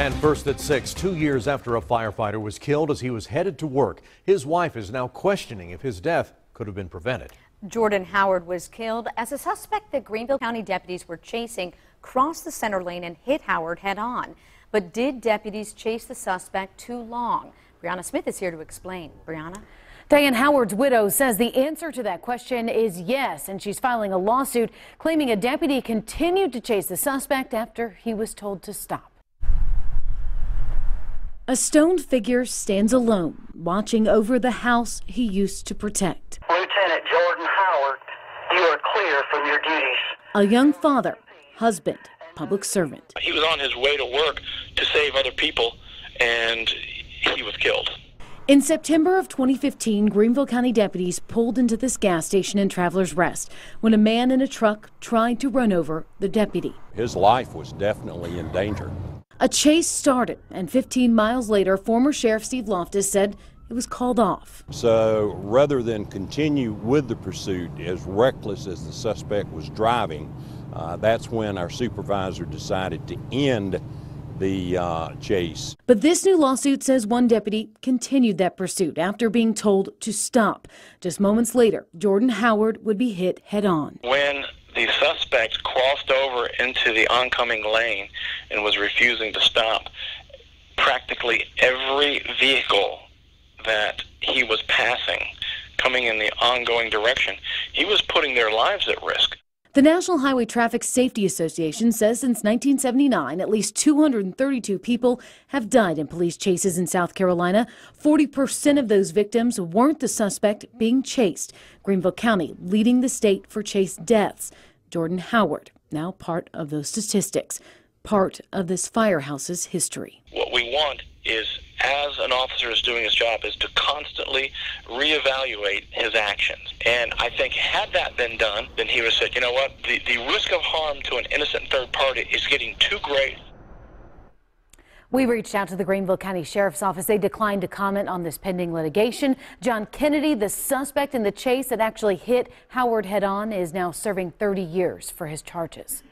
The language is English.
And first at 6, 2 years after a firefighter was killed as he was headed to work, his wife is now questioning if his death could have been prevented. Jordan Howard was killed as a suspect that Greenville County deputies were chasing crossed the center lane and hit Howard head on. But did deputies chase the suspect too long? Brianna Smith is here to explain. Brianna? Diane Howard's widow says the answer to that question is yes, and she's filing a lawsuit claiming a deputy continued to chase the suspect after he was told to stop. A stoned figure stands alone, watching over the house he used to protect. Lieutenant Jordan Howard, you are clear from your duties. A young father, husband, public servant. He was on his way to work to save other people, and he was killed. In September of 2015, Greenville County deputies pulled into this gas station in Travelers Rest when a man in a truck tried to run over the deputy. His life was definitely in danger. A chase started, and 15 miles later, former Sheriff Steve Loftus said it was called off. So rather than continue with the pursuit, as reckless as the suspect was driving, that's when our supervisor decided to end the chase. But this new lawsuit says one deputy continued that pursuit after being told to stop. Just moments later, Jordan Howard would be hit head on. When the suspect crossed over into the oncoming lane and was refusing to stop, practically every vehicle that he was passing, coming in the ongoing direction, he was putting their lives at risk. The National Highway Traffic Safety Association says since 1979, at least 232 people have died in police chases in South Carolina. 40% of those victims weren't the suspect being chased. Greenville County leading the state for chase deaths. Jordan Howard, now part of those statistics, part of this firehouse's history. What we want is, as an officer is doing his job, is to constantly reevaluate his actions. And I think had that been done, then he would have said, you know what, the risk of harm to an innocent third party is getting too great. We reached out to the Greenville County Sheriff's Office. They declined to comment on this pending litigation. John Kennedy, the suspect in the chase that actually hit Howard head on, is now serving 30 years for his charges.